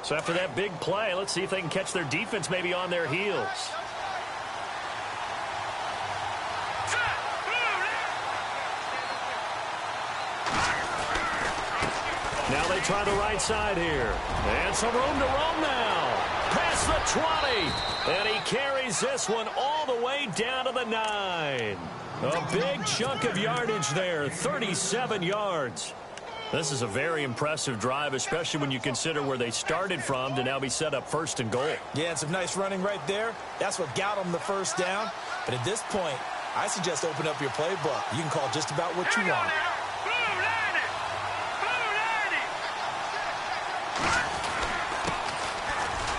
So after that big play, let's see if they can catch their defense maybe on their heels. Now they try the right side here. And some room to roam now. Past the 20. And he carries this one all the way down to the 9. A big chunk of yardage there, 37 yards. This is a very impressive drive, especially when you consider where they started from to now be set up 1st and goal. Yeah, and some nice running right there. That's what got them the first down. But at this point, I suggest open up your playbook. You can call just about what you want.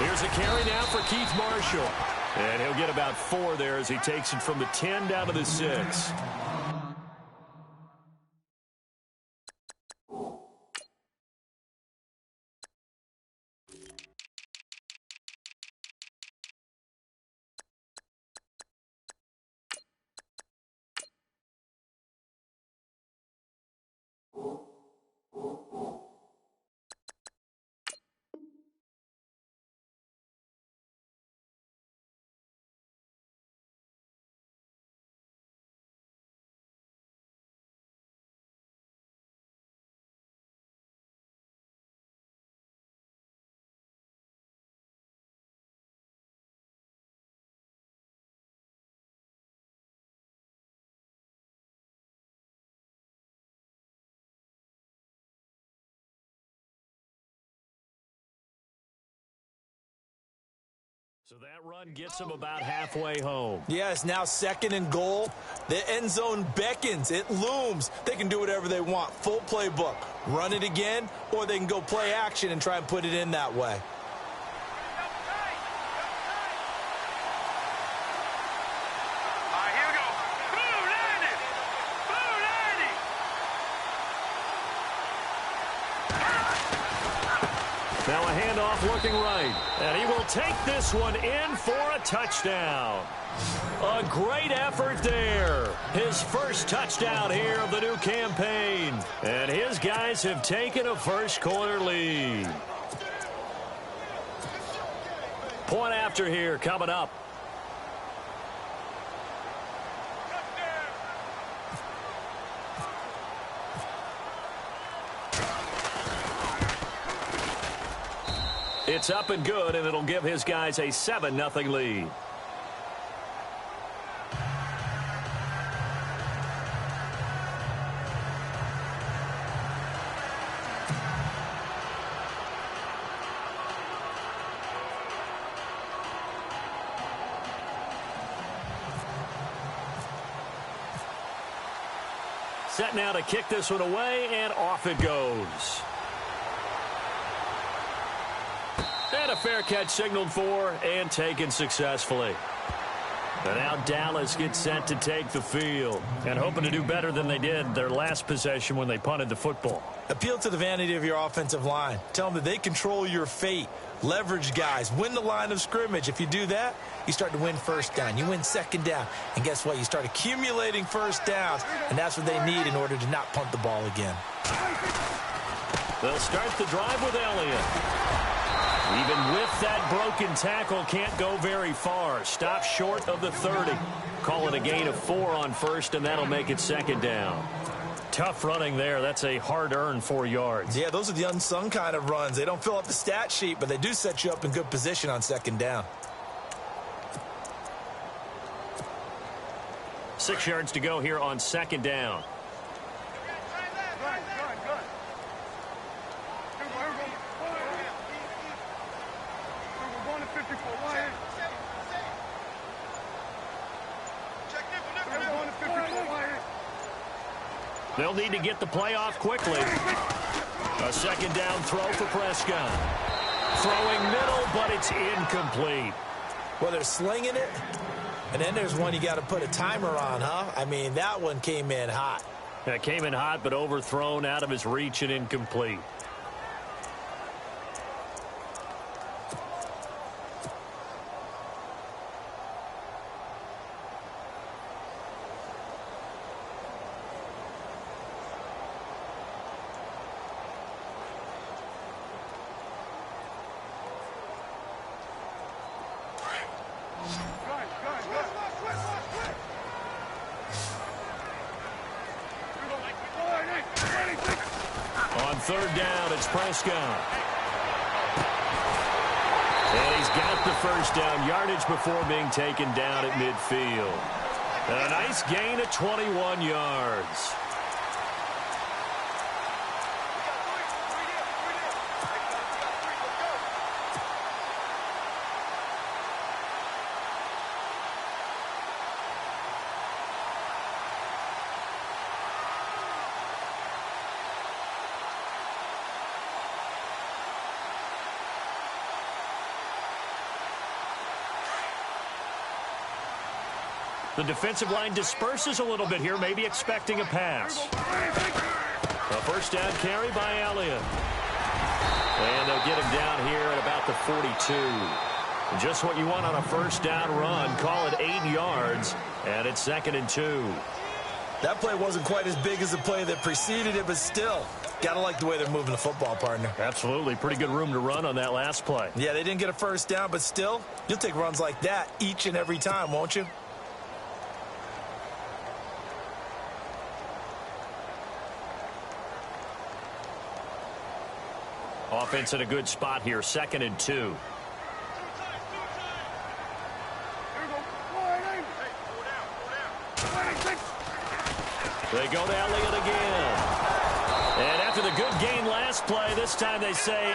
Here's a carry now for Keith Marshall. And he'll get about 4 there as he takes it from the 10 down to the 6. So that run gets them about halfway home. Yeah, it's now 2nd and goal. The end zone beckons. It looms. They can do whatever they want. Full playbook. Run it again, or they can go play action and try and put it in that way. Now a handoff looking right. And he will take this one in for a touchdown. A great effort there. His first touchdown here of the new campaign. And his guys have taken a first-quarter lead. Point after here coming up. It's up and good, and it'll give his guys a 7-0 lead. Set now to kick this one away, and off it goes. And a fair catch signaled for and taken successfully. And now Dallas gets set to take the field and hoping to do better than they did their last possession when they punted the football. Appeal to the vanity of your offensive line. Tell them that they control your fate. Leverage guys. Win the line of scrimmage. If you do that, you start to win first down. You win second down. And guess what? You start accumulating first downs. And that's what they need in order to not punt the ball again. They'll start the drive with Elliott. Even with that broken tackle, can't go very far. Stop short of the 30. Call it a gain of 4 on first, and that'll make it second down. Tough running there. That's a hard-earned 4 yards. Yeah, those are the unsung kind of runs. They don't fill up the stat sheet, but they do set you up in good position on second down. 6 yards to go here on second down. They'll need to get the play off quickly. A second down throw for Prescott. Throwing middle, but it's incomplete. Well, they're slinging it. And then there's one you got to put a timer on, huh? I mean, that one came in hot. That came in hot, but overthrown, out of his reach and incomplete. third down, it's Prescott. And he's got the first down yardage before being taken down at midfield. A nice gain of 21 yards. The defensive line disperses a little bit here, maybe expecting a pass. A first down carry by Elliott. And they'll get him down here at about the 42. Just what you want on a first down run. Call it 8 yards, and it's 2nd and 2. That play wasn't quite as big as the play that preceded it, but still, gotta like the way they're moving the football, partner. Absolutely. Pretty good room to run on that last play. Yeah, they didn't get a first down, but still, you'll take runs like that each and every time, won't you? Offense in a good spot here, 2nd and 2. They go to Elliott again. And after the good gain last play, this time they say,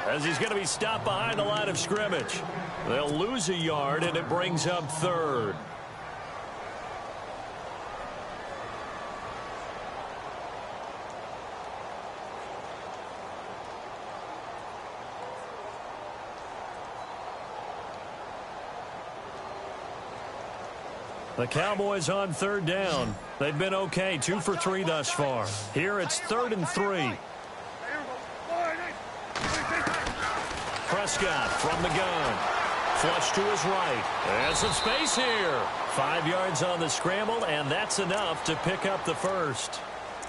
as he's going to be stopped behind the line of scrimmage. They'll lose a yard, and it brings up 3rd. The Cowboys on 3rd down. They've been okay, 2 for 3 thus far. Here it's 3rd and 3. Prescott from the gun. Flush to his right. And some space here. 5 yards on the scramble, and that's enough to pick up the first.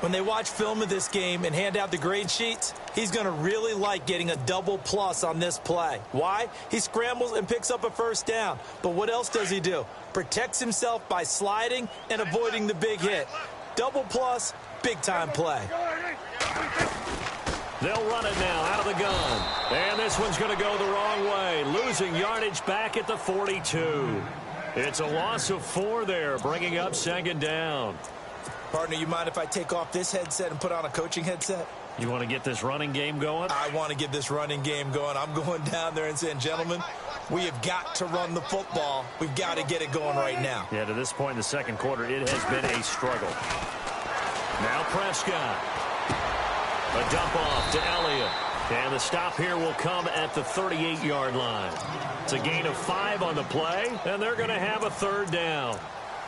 When they watch film of this game and hand out the grade sheets, he's going to really like getting a double plus on this play. Why? He scrambles and picks up a first down. But what else does he do? Protects himself by sliding and avoiding the big hit. Double plus, big-time play. They'll run it now out of the gun. And this one's going to go the wrong way. Losing yardage back at the 42. It's a loss of 4 there, bringing up 2nd down. Partner, you mind if I take off this headset and put on a coaching headset? You want to get this running game going? I want to get this running game going. I'm going down there and saying, gentlemen, we have got to run the football. We've got to get it going right now. Yeah, to this point in the second quarter, it has been a struggle. Now Prescott. A dump off to Elliott. And the stop here will come at the 38-yard line. It's a gain of 5 on the play, and they're going to have a 3rd down.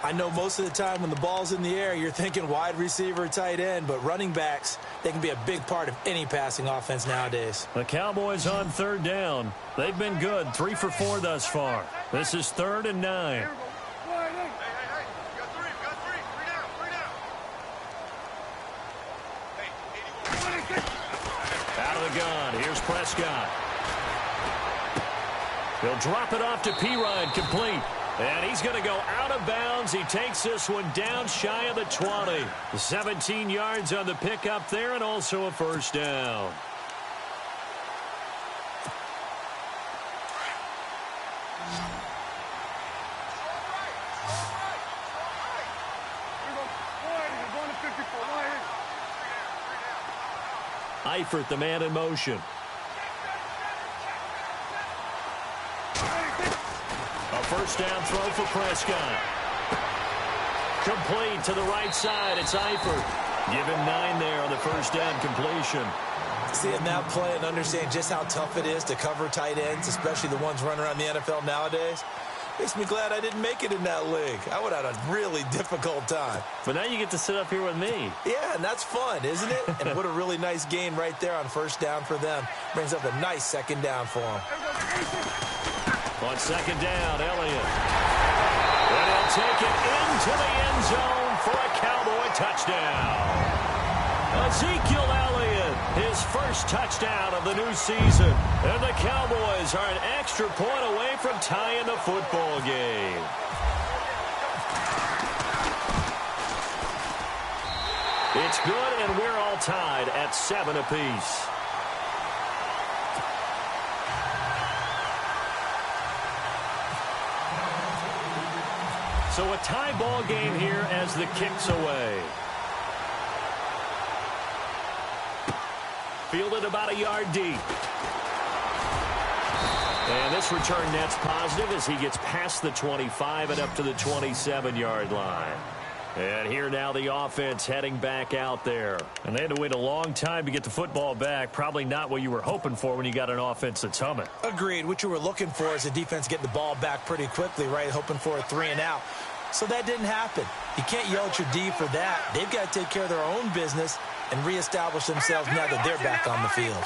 I know most of the time when the ball's in the air, you're thinking wide receiver, tight end, but running backs, they can be a big part of any passing offense nowadays. The Cowboys on 3rd down. They've been good, 3 for 4 thus far. This is 3rd and 9. Out of the gun, here's Prescott. He'll drop it off to Pirine, complete. And he's going to go out of bounds. He takes this one down shy of the 20. 17 yards on the pickup there, and also a first down. Eifert, the man in motion. First down throw for Prescott. Complete to the right side. It's Eifert. Give him 9 there on the first down completion. Seeing that play and understand just how tough it is to cover tight ends, especially the ones running around the NFL nowadays, makes me glad I didn't make it in that league. I would have had a really difficult time. But now you get to sit up here with me. Yeah, and that's fun, isn't it? And what a really nice gain right there on first down for them. Brings up a nice 2nd down for them. On 2nd down, Elliott. And he'll take it into the end zone for a Cowboy touchdown. Ezekiel Elliott, his first touchdown of the new season. And the Cowboys are an extra point away from tying the football game. That's good, and we're all tied at 7 apiece. So a tie ball game here as the kick's away. Fielded about a yard deep. And this return net's positive as he gets past the 25 and up to the 27-yard line. And here now the offense heading back out there. And they had to wait a long time to get the football back. Probably not what you were hoping for when you got an offense that's humming. Agreed. What you were looking for is the defense getting the ball back pretty quickly, right? Hoping for a 3 and out. So that didn't happen. You can't yell at your D for that. They've got to take care of their own business and reestablish themselves now that they're back on the field.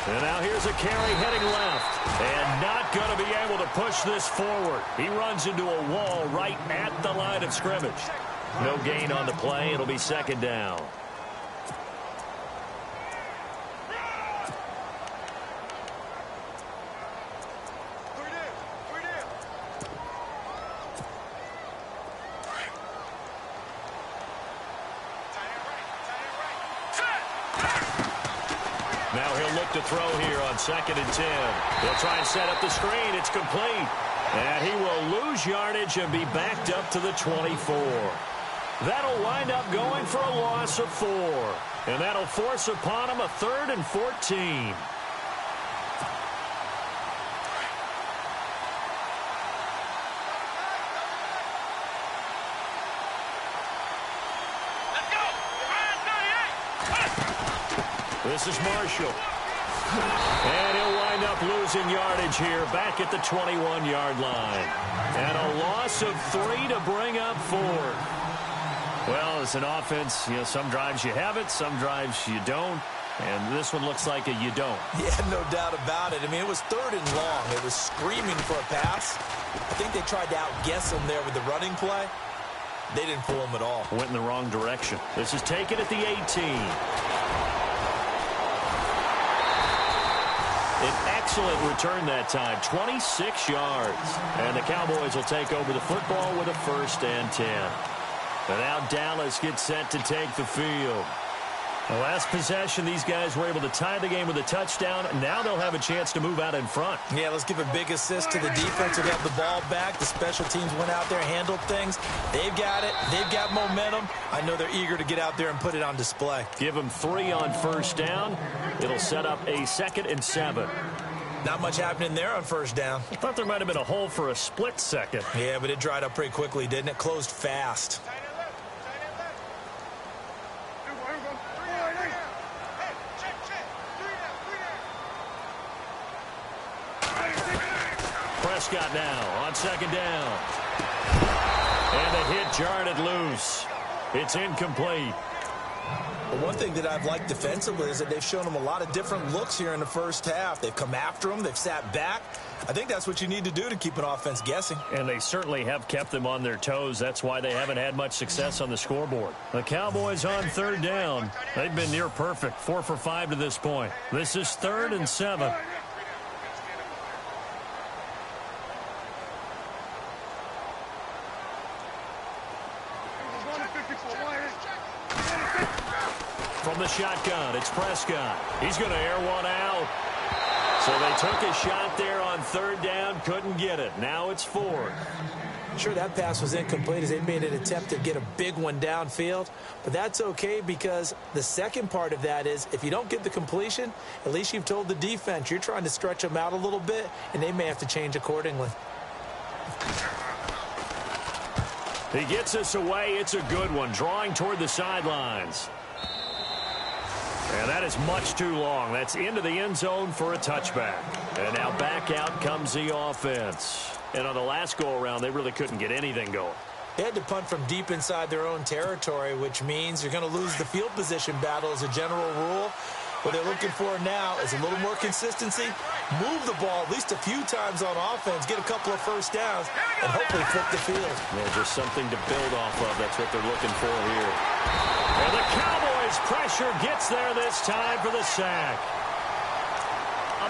And now here's a carry heading left. And not going to be able to push this forward. He runs into a wall right at the line of scrimmage. No gain on the play. It'll be second down. To throw here on 2nd and 10. He'll try and set up the screen. It's complete. And he will lose yardage and be backed up to the 24. That'll wind up going for a loss of 4. And that'll force upon him a 3rd and 14. This is Marshall. And he'll wind up losing yardage here back at the 21-yard line. And a loss of 3 to bring up 4. Well, as an offense, some drives you have it, some drives you don't. And this one looks like a you don't. Yeah, no doubt about it. I mean, it was 3rd and long. It was screaming for a pass. I think they tried to outguess him there with the running play. They didn't fool him at all. Went in the wrong direction. This is taken at the 18. An excellent return that time, 26 yards. And the Cowboys will take over the football with a 1st and 10. And now Dallas gets set to take the field. The last possession, these guys were able to tie the game with a touchdown. Now they'll have a chance to move out in front. Yeah, let's give a big assist to the defense who got the ball back. The special teams went out there, handled things. They've got it. They've got momentum. I know they're eager to get out there and put it on display. Give them 3 on 1st down. It'll set up a 2nd and 7. Not much happening there on 1st down. I thought there might have been a hole for a split second. Yeah, but it dried up pretty quickly, didn't it? Closed fast. Prescott now on 2nd down. And the hit jarred it loose. It's incomplete. Well, one thing that I've liked defensively is that they've shown them a lot of different looks here in the 1st half. They've come after them. They've sat back. I think that's what you need to do to keep an offense guessing. And they certainly have kept them on their toes. That's why they haven't had much success on the scoreboard. The Cowboys on 3rd down. They've been near perfect. 4 for 5 to this point. This is 3rd and 7. From the shotgun, it's Prescott. He's going to air one out. So they took a shot there on 3rd down, couldn't get it. Now it's 4th. Sure, that pass was incomplete as they made an attempt to get a big one downfield. But that's okay because the second part of that is if you don't get the completion, at least you've told the defense you're trying to stretch them out a little bit, and they may have to change accordingly. He gets us away. It's a good one, drawing toward the sidelines. And that is much too long. That's into the end zone for a touchback. And now back out comes the offense. And on the last go-around, they really couldn't get anything going. They had to punt from deep inside their own territory, which means you're going to lose the field position battle as a general rule. What they're looking for now is a little more consistency, move the ball at least a few times on offense, get a couple of 1st downs, and hopefully flip the field. Yeah, just something to build off of. That's what they're looking for here. And the Cowboys' pressure gets there this time for the sack.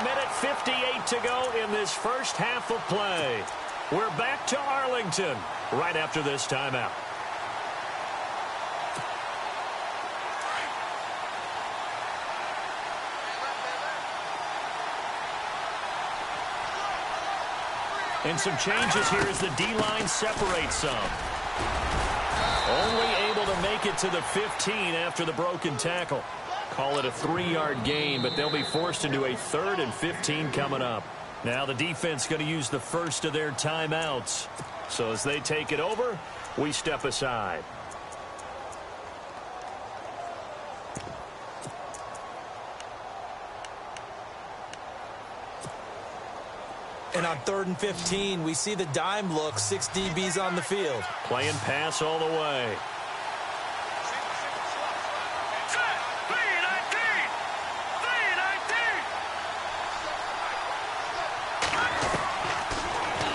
1:58 to go in this 1st half of play. We're back to Arlington right after this timeout. And some changes here as the D-line separates some. Only able to make it to the 15 after the broken tackle. Call it a 3-yard gain, but they'll be forced into a 3rd and 15 coming up. Now the defense going to use the first of their timeouts. So as they take it over, we step aside. And on 3rd and 15, we see the dime look, 6 DBs on the field. Playing pass all the way.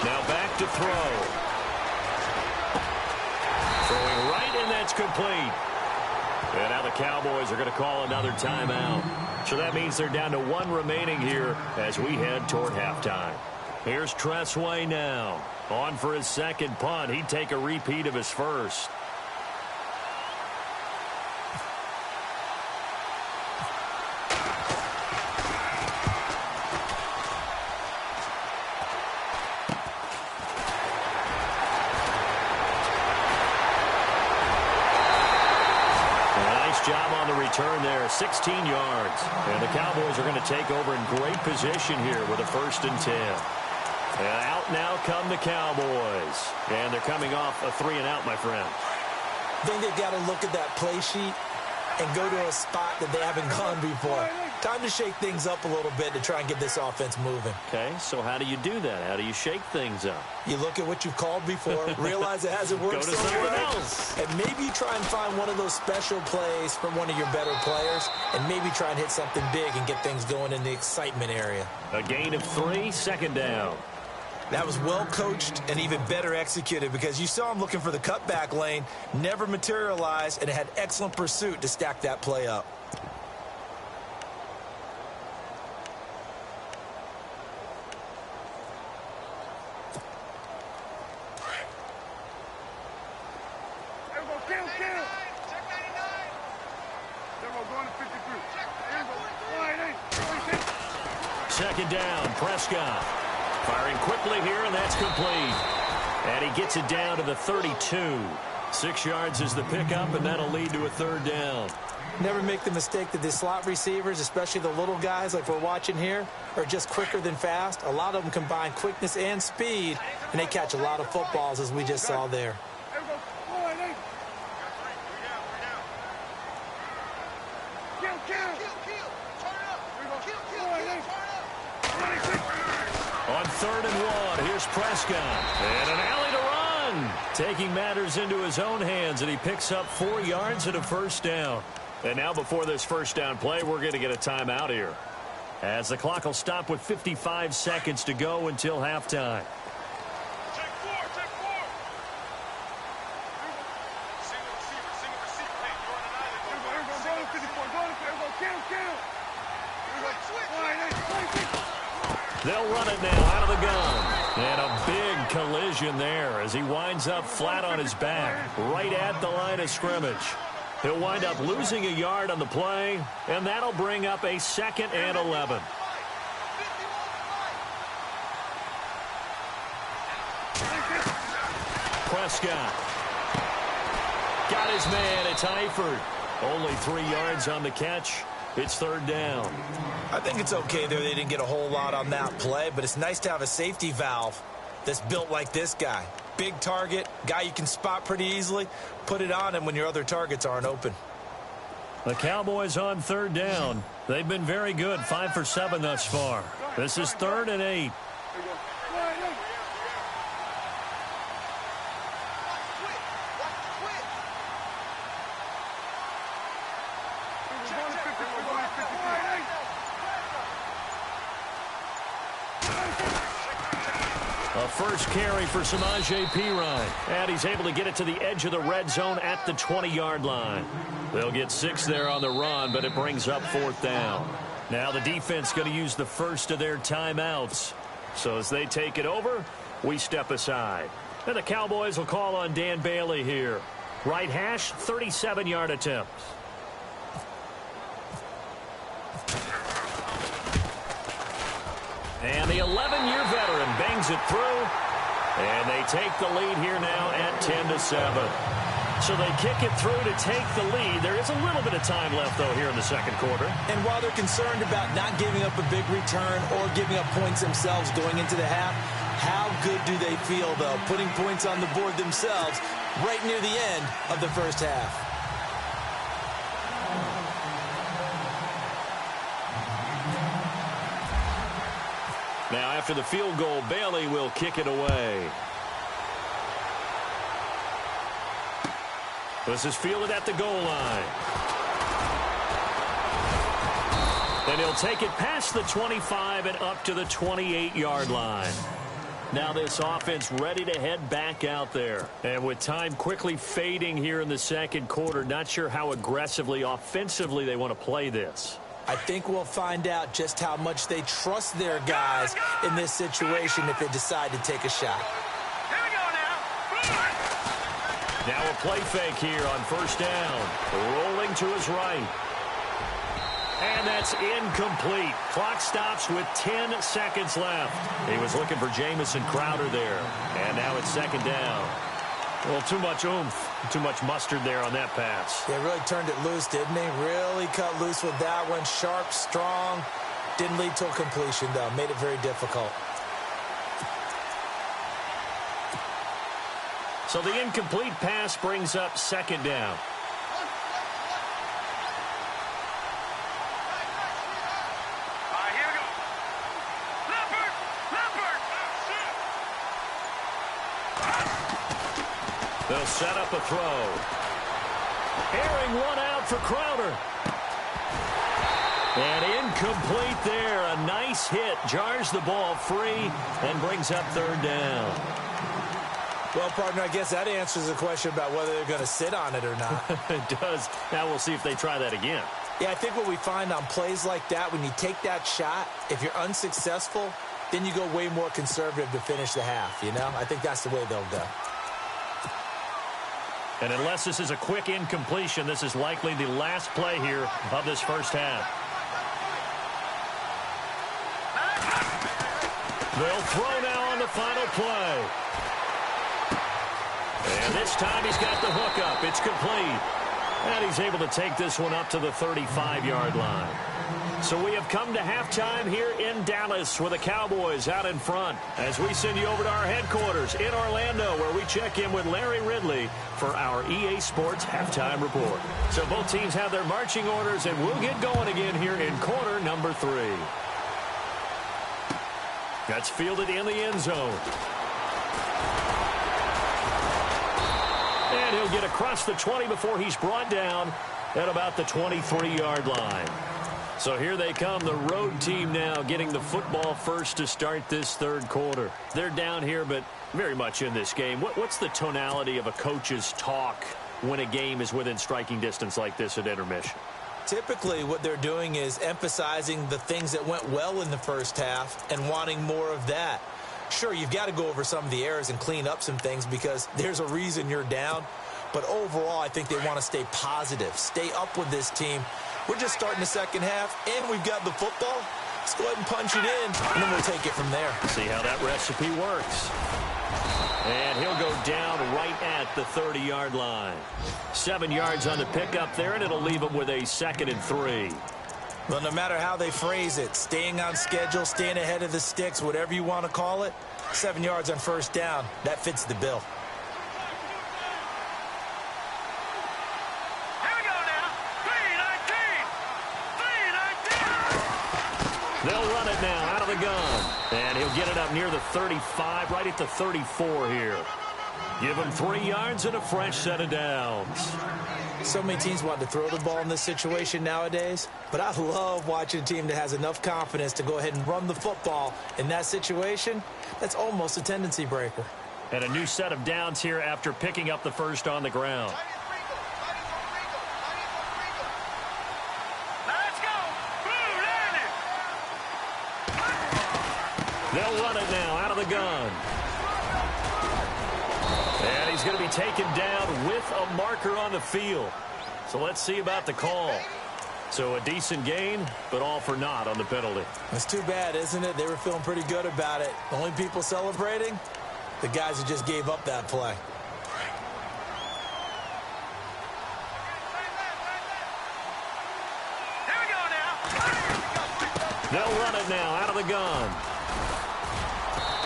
Now back to throw. Throwing right, and that's complete. And now the Cowboys are going to call another timeout. So that means they're down to 1 remaining here as we head toward halftime. Here's Tressway now. On for his second punt. He'd take a repeat of his first. Nice job on the return there. 16 yards. And the Cowboys are going to take over in great position here with a 1st and 10. And out now come the Cowboys. And they're coming off a 3-and-out, my friend. I think they've got to look at that play sheet and go to a spot that they haven't gone before. Time to shake things up a little bit to try and get this offense moving. Okay, so how do you do that? How do you shake things up? You look at what you've called before, realize it hasn't worked so well, and maybe you try and find one of those special plays from one of your better players, and maybe try and hit something big and get things going in the excitement area. A gain of 3, 2nd down. That was well coached and even better executed because you saw him looking for the cutback lane, never materialized, and had excellent pursuit to stack that play up. Second down, Prescott. Firing quickly here, and that's complete. And he gets it down to the 32. 6 yards is the pickup, and that'll lead to a 3rd down. Never make the mistake that the slot receivers, especially the little guys like we're watching here, are just quicker than fast. A lot of them combine quickness and speed, and they catch a lot of footballs, as we just saw there. On 3rd and 1, here's Prescott. And an alley to run. Taking matters into his own hands, and he picks up 4 yards and a 1st down. And now before this 1st down play, we're going to get a timeout here, as the clock will stop with 55 seconds to go until halftime. They'll run it now out of the gun. And a big collision there as he winds up flat on his back right at the line of scrimmage. He'll wind up losing a yard on the play, and that'll bring up a 2nd and 11. Prescott got his man. It's Eifert. Only 3 yards on the catch. It's 3rd down. I think it's okay there. They didn't get a whole lot on that play, but it's nice to have a safety valve that's built like this guy. Big target, guy you can spot pretty easily. Put it on him when your other targets aren't open. The Cowboys on 3rd down. They've been very good, 5 for 7 thus far. This is 3rd and 8. A first carry for Samaje Perine. And he's able to get it to the edge of the red zone at the 20-yard line. They'll get 6 there on the run, but it brings up 4th down. Now the defense going to use the first of their timeouts. So as they take it over, we step aside. And the Cowboys will call on Dan Bailey here. Right hash, 37-yard attempt. And the 11-year veteran bangs swings it through. And they take the lead here now at 10-7. So they kick it through to take the lead. There is a little bit of time left, though, here in the second quarter. And while they're concerned about not giving up a big return or giving up points themselves going into the half, how good do they feel, though, putting points on the board themselves right near the end of the first half? Now, after the field goal, Bailey will kick it away. This is fielded at the goal line. And he'll take it past the 25 and up to the 28-yard line. Now this offense ready to head back out there. And with time quickly fading here in the second quarter, not sure how aggressively, offensively they want to play this. I think we'll find out just how much they trust their guys in this situation if they decide to take a shot. Here we go now. Now a play fake here on first down. Rolling to his right. And that's incomplete. Clock stops with 10 seconds left. He was looking for Jamison Crowder there. And now it's second down. Well, too much oomph, too much mustard there on that pass. They really turned it loose, didn't they? Really cut loose with that one. Sharp, strong. Didn't lead to a completion, though. Made it very difficult. So the incomplete pass brings up second down. They'll set up a throw. Airing one out for Crowder. And incomplete there. A nice hit. Jars the ball free and brings up third down. Well, partner, I guess that answers the question about whether they're going to sit on it or not. It does. Now we'll see if they try that again. Yeah, I think what we find on plays like that, when you take that shot, if you're unsuccessful, then you go way more conservative to finish the half, you know? I think that's the way they'll go. And unless this is a quick incompletion, this is likely the last play here of this first half. They'll throw now on the final play. And this time he's got the hook up. It's complete. And he's able to take this one up to the 35-yard line. So we have come to halftime here in Dallas with the Cowboys out in front as we send you over to our headquarters in Orlando where we check in with Larry Ridley for our EA Sports Halftime Report. So both teams have their marching orders and we'll get going again here in quarter number 3. That's fielded in the end zone. And he'll get across the 20 before he's brought down at about the 23-yard line. So here they come, the road team now getting the football first to start this third quarter. They're down here, but very much in this game. What's the tonality of a coach's talk when a game is within striking distance like this at intermission? Typically, what they're doing is emphasizing the things that went well in the first half and wanting more of that. Sure, you've got to go over some of the errors and clean up some things because there's a reason you're down. But overall, I think they want to stay positive, stay up with this team. We're just starting the second half, and we've got the football. Let's go ahead and punch it in, and then we'll take it from there. See how that recipe works. And he'll go down right at the 30-yard line. 7 yards on the pickup there, and it'll leave him with a 2nd and 3. Well, no matter how they phrase it, staying on schedule, staying ahead of the sticks, whatever you want to call it, 7 yards on first down, that fits the bill. They'll run it now out of the gun. And he'll get it up near the 35, right at the 34 here. Give him 3 yards and a fresh set of downs. So many teams want to throw the ball in this situation nowadays, but I love watching a team that has enough confidence to go ahead and run the football in that situation. That's almost a tendency breaker. And a new set of downs here after picking up the first on the ground. They'll run it now out of the gun. And he's going to be taken down with a marker on the field. So let's see about the call. So a decent gain, but all for naught on the penalty. It's too bad, isn't it? They were feeling pretty good about it. The only people celebrating, the guys who just gave up that play. Here we go now. They'll run it now out of the gun.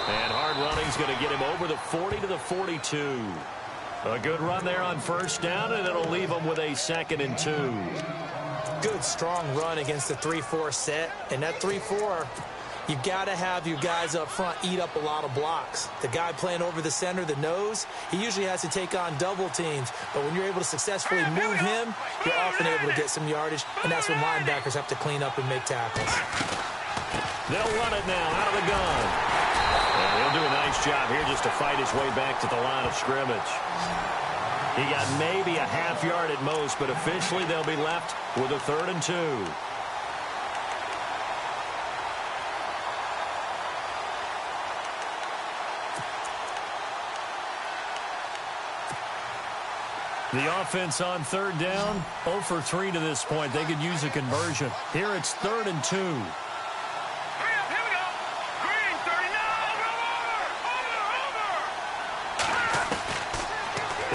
And hard running's going to get him over the 40 to the 42. A good run there on first down, and it'll leave him with a 2nd and 2. Good, strong run against the 3-4 set. And that 3-4, you've got to have your guys up front eat up a lot of blocks. The guy playing over the center, the nose, he usually has to take on double teams. But when you're able to successfully move him, you're often able to get some yardage, and that's when linebackers have to clean up and make tackles. They'll run it now out of the gun. And he'll do a nice job here just to fight his way back to the line of scrimmage. He got maybe a half yard at most, but officially they'll be left with a 3rd and 2. The offense on 3rd down, 0 for 3 to this point. They could use a conversion. Here it's 3rd and 2. Hurry up, here we go. Green, 30 now. Over.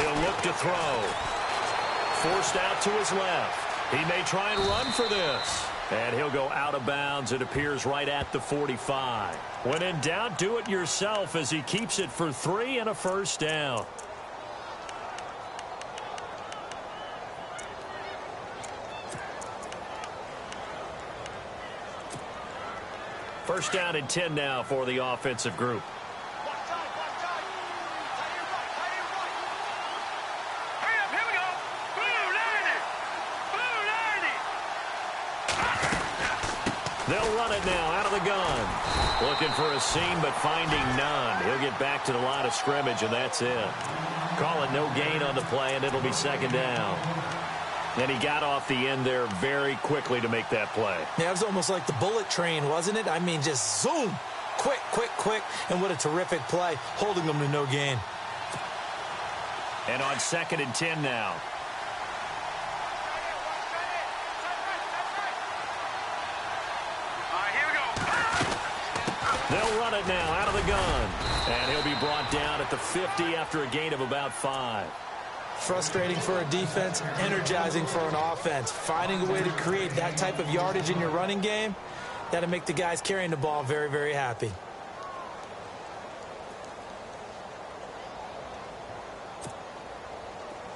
He'll look to throw. Forced out to his left. He may try and run for this. And he'll go out of bounds. It appears right at the 45. When in doubt, do it yourself as he keeps it for 3 and a first down. First down and 10 now for the offensive group. Hurry up, here we go. Blue 90. Blue 90. They'll run it now out of the gun. Looking for a seam, but finding none. He'll get back to the line of scrimmage, and that's it. Call it no gain on the play, and it'll be 2nd down. And he got off the end there very quickly to make that play. Yeah, it was almost like the bullet train, wasn't it? I mean, just zoom. Quick, quick, quick. And what a terrific play, holding them to no gain. And on 2nd and 10 now. All right, here we go. They'll run it now out of the gun. And he'll be brought down at the 50 after a gain of about 5. Frustrating for a defense, energizing for an offense. Finding a way to create that type of yardage in your running game, that'll make the guys carrying the ball very, very happy.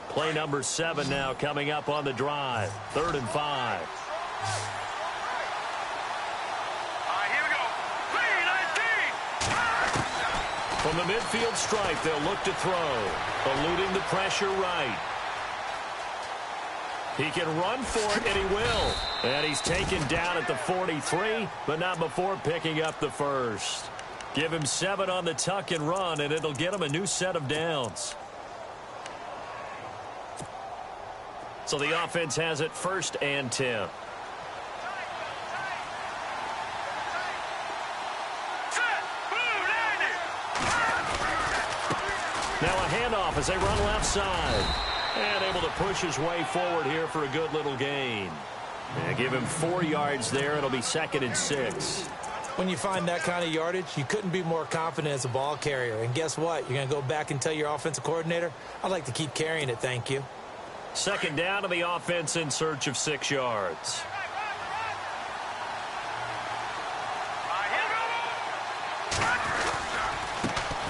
Play number 7 now coming up on the drive. 3rd and 5. From the midfield stripe, they'll look to throw. Eluding the pressure right. He can run for it, and he will. And he's taken down at the 43, but not before picking up the first. Give him 7 on the tuck and run, and it'll get him a new set of downs. So the offense has it 1st and 10. Now a handoff as they run left side. And able to push his way forward here for a good little gain. And give him 4 yards there. It'll be 2nd and 6. When you find that kind of yardage, you couldn't be more confident as a ball carrier. And guess what? You're going to go back and tell your offensive coordinator, I'd like to keep carrying it, thank you. 2nd down to the offense in search of 6 yards.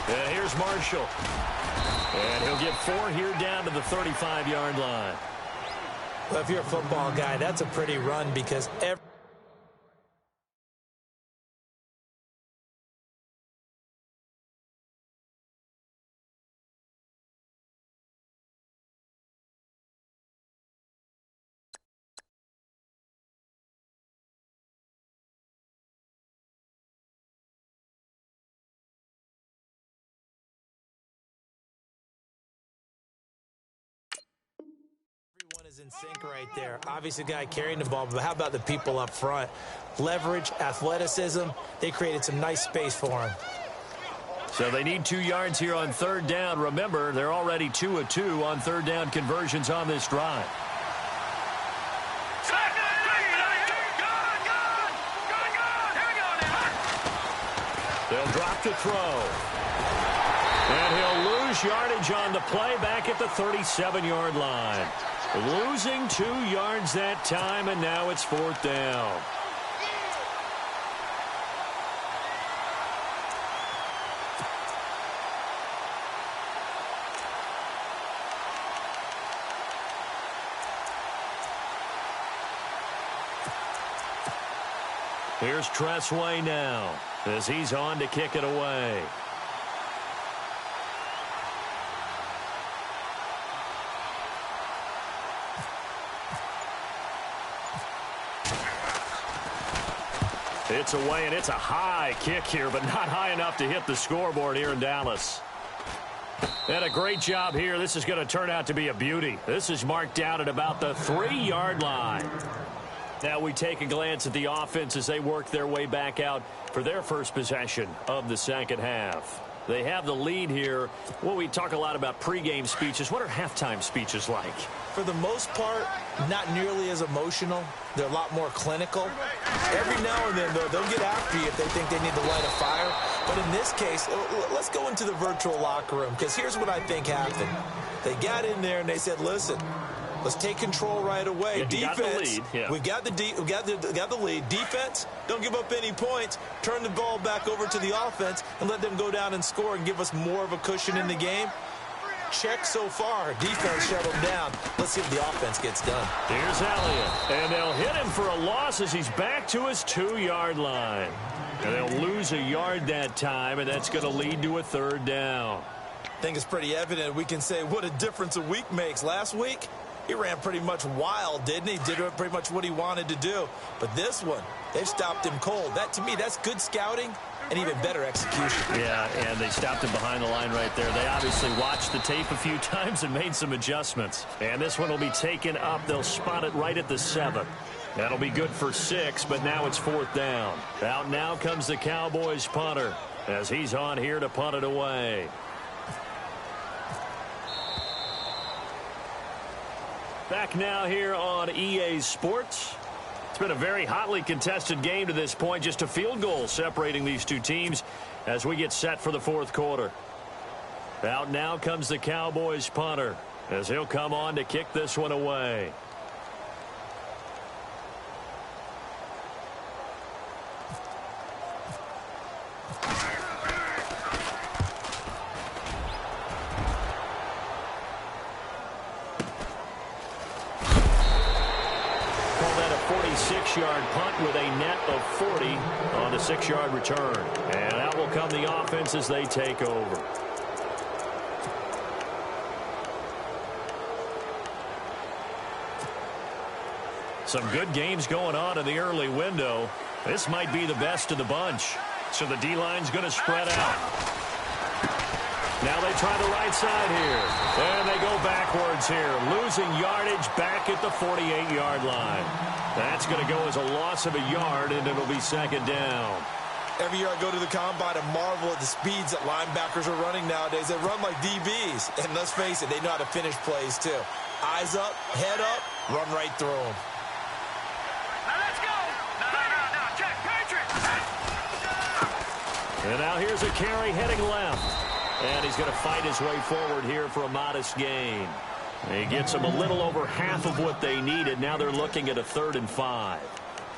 And here's Marshall. And he'll get 4 here down to the 35-yard line. Well, if you're a football guy, that's a pretty run because every is in sync right there. Obviously, the guy carrying the ball, but how about the people up front? Leverage, athleticism, they created some nice space for him. So they need 2 yards here on 3rd down. Remember, they're already 2 of 2 on 3rd down conversions on this drive. Second left to throw. And he'll lose yardage on the play back at the 37-yard line. Losing 2 yards that time, and now it's 4th down. Here's Tressway now as he's on to kick it away. It's away, and it's a high kick here, but not high enough to hit the scoreboard here in Dallas. And a great job here. This is going to turn out to be a beauty. This is marked down at about the 3-yard line. Now we take a glance at the offense as they work their way back out for their first possession of the second half. They have the lead here. Well, we talk a lot about pregame speeches. What are halftime speeches like? For the most part, not nearly as emotional. They're a lot more clinical. Every now and then, though, they'll get after you if they think they need to light a fire. But in this case, let's go into the virtual locker room, because here's what I think happened. They got in there and they said, listen, let's take control right away. Yeah, Defense, we got the lead. Defense, don't give up any points. Turn the ball back over to the offense and let them go down and score and give us more of a cushion in the game. Check so far. Defense shut them down. Let's see if the offense gets done. Here's Elliott, and they'll hit him for a loss as he's back to his 2-yard line. And they'll lose a yard that time, and that's going to lead to a 3rd down. I think it's pretty evident. We can say what a difference a week makes. Last week, he ran pretty much wild, didn't he? Did pretty much what he wanted to do. But this one, they've stopped him cold. That, to me, that's good scouting and even better execution. Yeah, and they stopped him behind the line right there. They obviously watched the tape a few times and made some adjustments. And this one will be taken up. They'll spot it right at the 7. That'll be good for 6, but now it's 4th down. Out now comes the Cowboys punter as he's on here to punt it away. Back now here on EA Sports. It's been a very hotly contested game to this point. Just a field goal separating these two teams as we get set for the 4th quarter. Out now comes the Cowboys punter as he'll come on to kick this one away. Yard punt with a net of 40 on the 6-yard return. And out will come the offense as they take over. Some good games going on in the early window. This might be the best of the bunch. So the D-line's going to spread out. Now they try the right side here. And they go backwards here. Losing yardage back at the 48-yard line. That's going to go as a loss of a yard, and it'll be 2nd down. Every year I go to the combine and marvel at the speeds that linebackers are running nowadays. They run like DBs. And let's face it, they know how to finish plays, too. Eyes up, head up, run right through them. Now let's go. No, check, Patriots. And now here's a carry heading left. And he's going to fight his way forward here for a modest gain. He gets them a little over half of what they needed. Now they're looking at a 3rd and 5.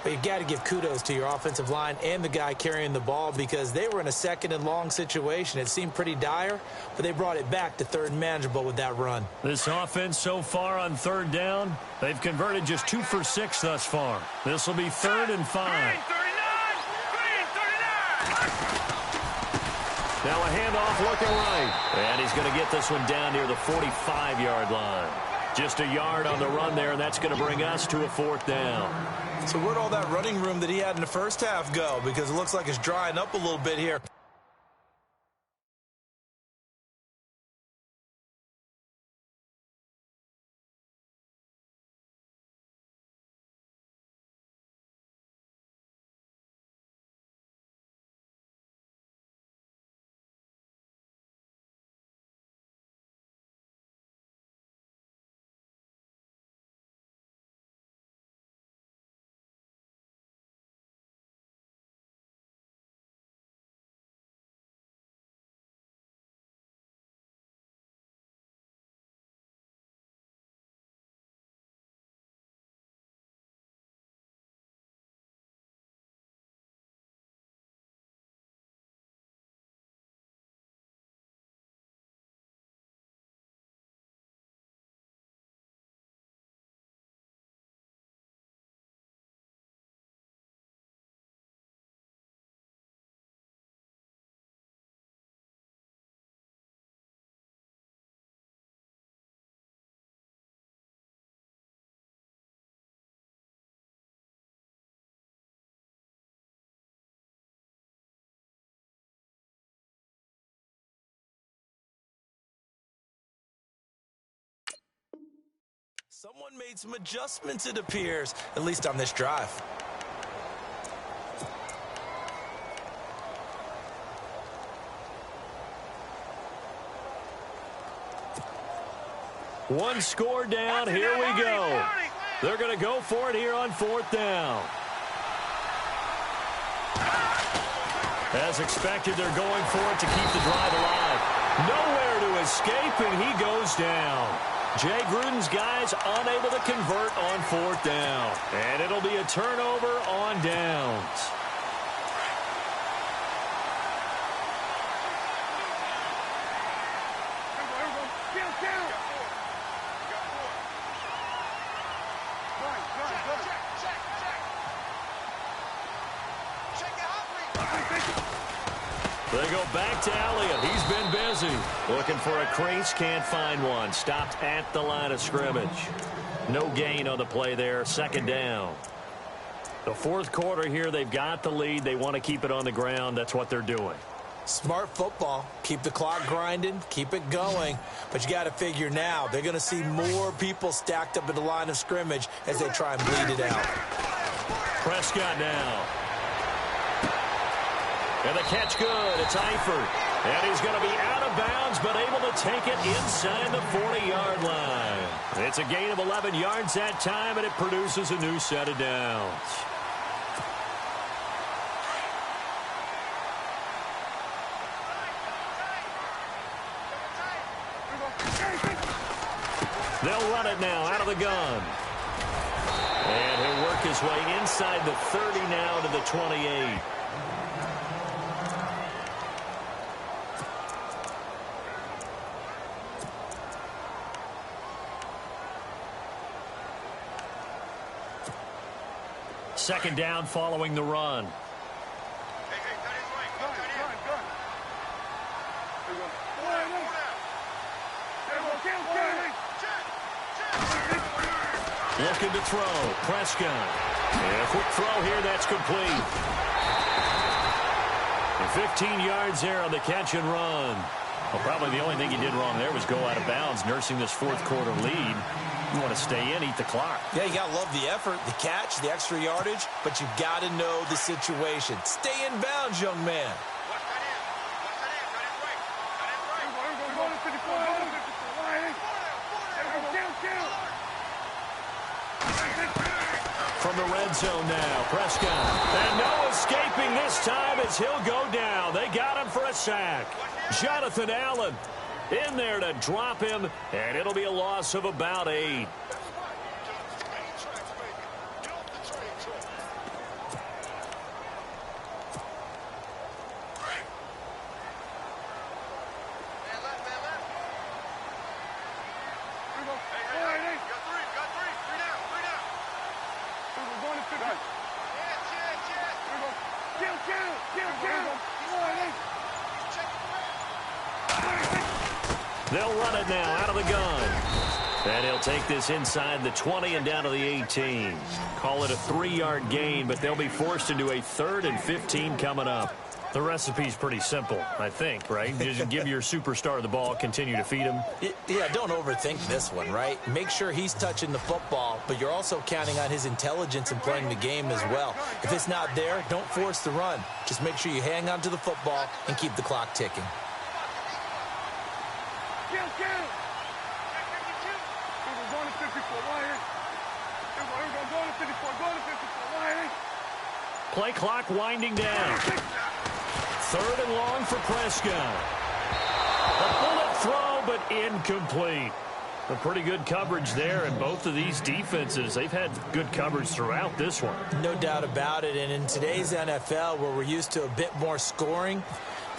But you've got to give kudos to your offensive line and the guy carrying the ball, because they were in a 2nd and long situation. It seemed pretty dire, but they brought it back to 3rd and manageable with that run. This offense so far on 3rd down, they've converted just 2 for 6 thus far. This will be 3rd and 5. Green 39. Now a handoff looking right. And he's going to get this one down near the 45-yard line. Just a yard on the run there, and that's going to bring us to a 4th down. So where'd all that running room that he had in the first half go? Because it looks like it's drying up a little bit here. Someone made some adjustments, it appears, at least on this drive. One score down. Here we go. They're going to go for it here on 4th down. As expected, they're going for it to keep the drive alive. Nowhere to escape, and he goes down. Jay Gruden's guys unable to convert on 4th down. And it'll be a turnover on downs. They go back to Elliott. He's been busy. Looking for a crease, can't find one. Stopped at the line of scrimmage. No gain on the play there. 2nd down. The 4th quarter here, they've got the lead. They want to keep it on the ground. That's what they're doing. Smart football. Keep the clock grinding. Keep it going. But you got to figure now, they're going to see more people stacked up at the line of scrimmage as they try and bleed it out. Prescott now. And the catch good. It's Eifert. And he's going to be out of bounds, but able to take it inside the 40-yard line. It's a gain of 11 yards that time, and it produces a new set of downs. They'll run it now out of the gun. And he'll work his way inside the 30 now to the 28. Second down following the run. Looking to throw. Prescott. And a quick throw here. That's complete. And 15 yards there on the catch and run. Well, probably the only thing he did wrong there was go out of bounds, nursing this 4th quarter lead. You want to stay in, eat the clock. Yeah, you got to love the effort, the catch, the extra yardage, but you got to know the situation. Stay in bounds, young man. From the red zone now, Prescott. And no escaping this time as he'll go down. They got him for a sack. Jonathan Allen in there to drop him, and it'll be a loss of about 8. They'll run it now out of the gun. And he'll take this inside the 20 and down to the 18. Call it a 3-yard gain, but they'll be forced into a 3rd and 15 coming up. The recipe's pretty simple, I think, right? Just give your superstar the ball, continue to feed him. Yeah, don't overthink this one, right? Make sure he's touching the football, but you're also counting on his intelligence in playing the game as well. If it's not there, don't force the run. Just make sure you hang on to the football and keep the clock ticking. Play clock winding down. 3rd and long for Prescott. A bullet throw, but incomplete. A pretty good coverage there, and both of these defenses, they've had good coverage throughout this one. No doubt about it, and in today's NFL, where we're used to a bit more scoring,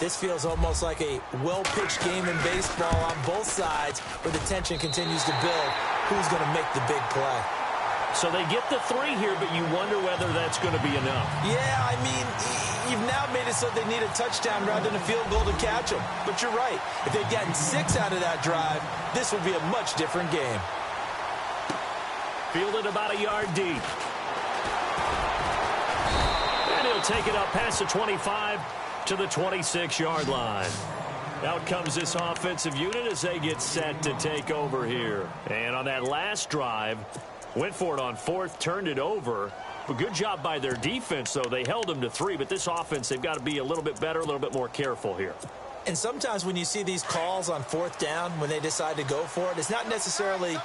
this feels almost like a well-pitched game in baseball on both sides, where the tension continues to build. Who's going to make the big play? So they get the 3 here, but you wonder whether that's going to be enough. Yeah, I mean, you've now made it so they need a touchdown rather than a field goal to catch them. But you're right. If they'd gotten 6 out of that drive, this would be a much different game. Fielded about a yard deep. And he'll take it up past the 25 to the 26-yard line. Out comes this offensive unit as they get set to take over here. And on that last drive, went for it on fourth, turned it over. But good job by their defense, though. They held them to 3, but this offense, they've got to be a little bit better, a little bit more careful here. And sometimes when you see these calls on fourth down, when they decide to go for it, it's not necessarily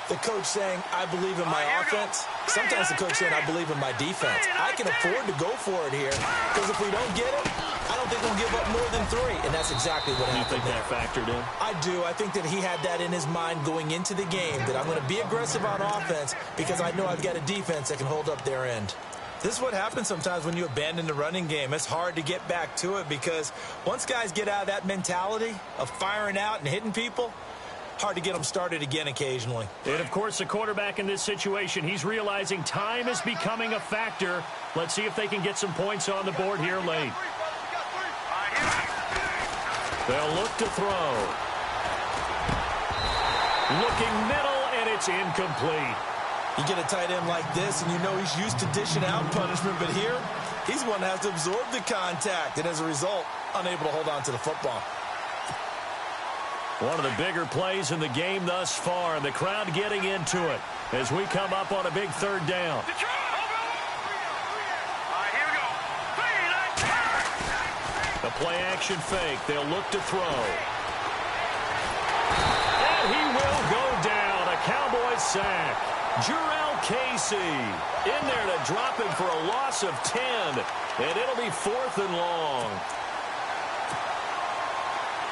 the coach saying, I believe in my offense. Sometimes the coach saying, I believe in my defense. I can afford to go for it here because if we don't get it, I don't think we'll give up more than 3. And that's exactly what happened there. You think that factored in? I do. I think that he had that in his mind going into the game, that I'm going to be aggressive on offense because I know I've got a defense that can hold up their end. This is what happens sometimes when you abandon the running game. It's hard to get back to it because once guys get out of that mentality of firing out and hitting people, hard to get them started again occasionally. And, of course, the quarterback in this situation, he's realizing time is becoming a factor. Let's see if they can get some points on the board here late. They'll look to throw. Looking middle, and it's incomplete. You get a tight end like this, and you know he's used to dishing out punishment, but here, he's one that has to absorb the contact, and as a result, unable to hold on to the football. One of the bigger plays in the game thus far, and the crowd getting into it as we come up on a big third down. The play-action fake. They'll look to throw. And he will go down. A Cowboys sack. Jurrell Casey in there to drop him for a loss of 10. And it'll be 4th and long.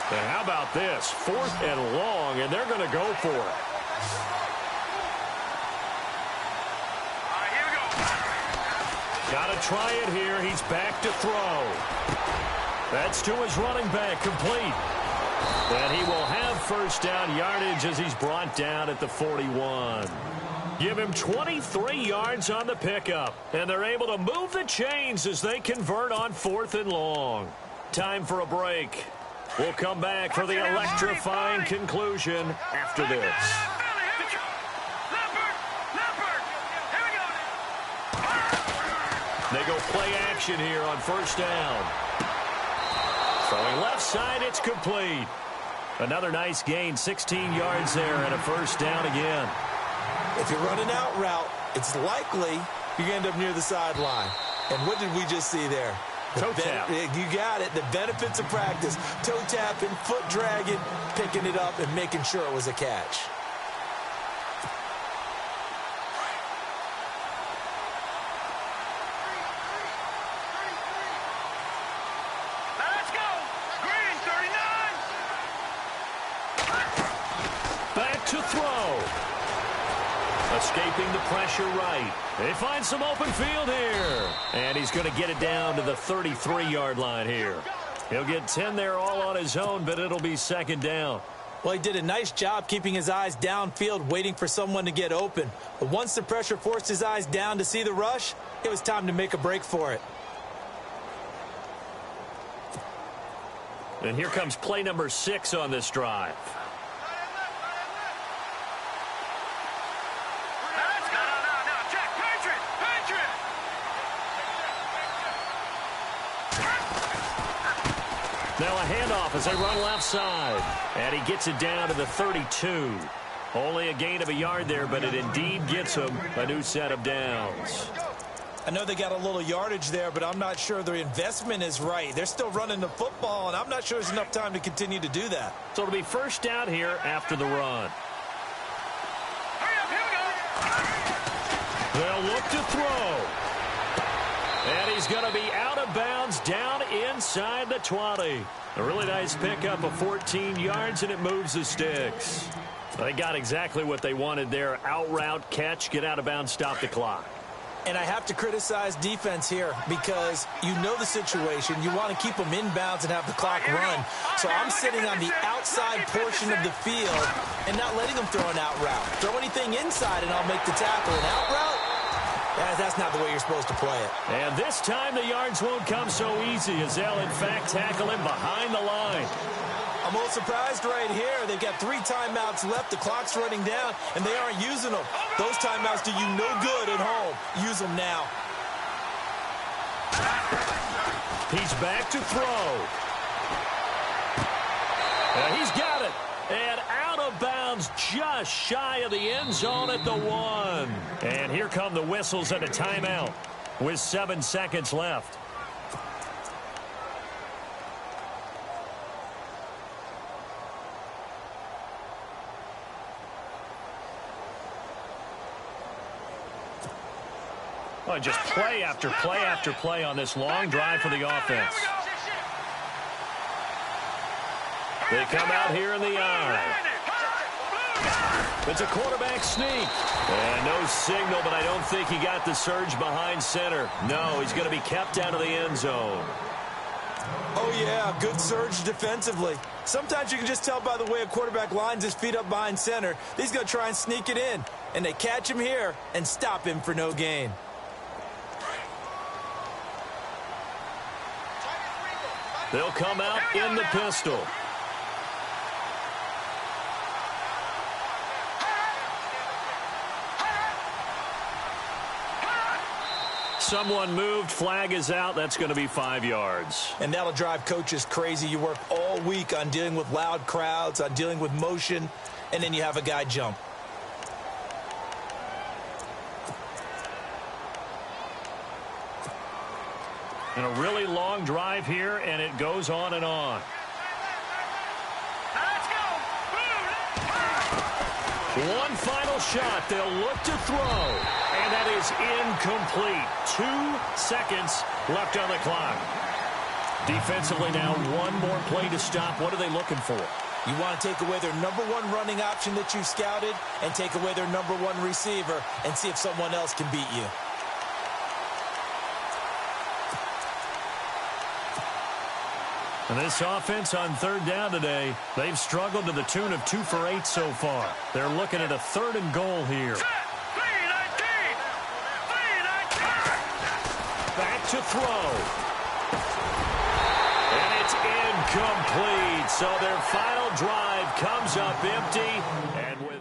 And how about this? 4th and long, and they're going to go for it. Got to try it here. He's back to throw. That's to his running back, complete. And he will have first down yardage as he's brought down at the 41. Give him 23 yards on the pickup. And they're able to move the chains as they convert on 4th and long. Time for a break. We'll come back for the electrifying conclusion after this. They go play action here on first down. Throwing left side, it's complete. Another nice gain, 16 yards there and a first down again. If you're running out route, it's likely you're going to end up near the sideline. And what did we just see there? Toe tap. You got it. The benefits of practice. Toe tapping, foot dragging, picking it up, and making sure it was a catch. Let's go. Green 39. Back to throw. Escaping the pressure right. They find some open field here. And he's going to get it down to the 33-yard line here. He'll get 10 there all on his own, but it'll be second down. Well, he did a nice job keeping his eyes downfield, waiting for someone to get open. But once the pressure forced his eyes down to see the rush, it was time to make a break for it. And here comes play number 6 on this drive. Now a handoff as they run left side. And he gets it down to the 32. Only a gain of a yard there, but it indeed gets him a new set of downs. I know they got a little yardage there, but I'm not sure their investment is right. They're still running the football, and I'm not sure there's enough time to continue to do that. So it'll be first down here after the run. They'll look to throw. And he's going to be out of bounds down inside the 20. A really nice pickup of 14 yards, and it moves the sticks. They got exactly what they wanted there. Out route, catch, get out of bounds, stop the clock. And I have to criticize defense here because you know the situation. You want to keep them inbounds and have the clock run. So I'm sitting on the outside portion of the field and not letting them throw an out route. Throw anything inside and I'll make the tackle. An out route? That's not the way you're supposed to play it. And this time the yards won't come so easy as they'll, in fact, tackle him behind the line. I'm a little surprised right here. They've got 3 timeouts left. The clock's running down, and they aren't using them. Those timeouts do you no good at home. Use them now. He's back to throw. He's got it. And out of bounds just shy of the end zone at the 1. And here come the whistles and a timeout with 7 seconds left. Oh, just play after play after play on this long drive for the offense. They come out here in the eye. It's a quarterback sneak. And no signal, but I don't think he got the surge behind center. No, he's going to be kept out of the end zone. Oh, yeah, good surge defensively. Sometimes you can just tell by the way a quarterback lines his feet up behind center. He's going to try and sneak it in. And they catch him here and stop him for no gain. They'll come out in the pistol. Someone moved. Flag is out. That's going to be 5 yards. And that'll drive coaches crazy. You work all week on dealing with loud crowds, on dealing with motion, and then you have a guy jump. And a really long drive here, and it goes on and on. One final shot. They'll look to throw. And that is incomplete. 2 seconds left on the clock. Defensively now, one more play to stop. What are they looking for? You want to take away their number 1 running option that you scouted and take away their number 1 receiver and see if someone else can beat you. And this offense on 3rd down today, they've struggled to the tune of 2 for 8 so far. They're looking at a 3rd and goal here. Back to throw. And it's incomplete. So their final drive comes up empty. And with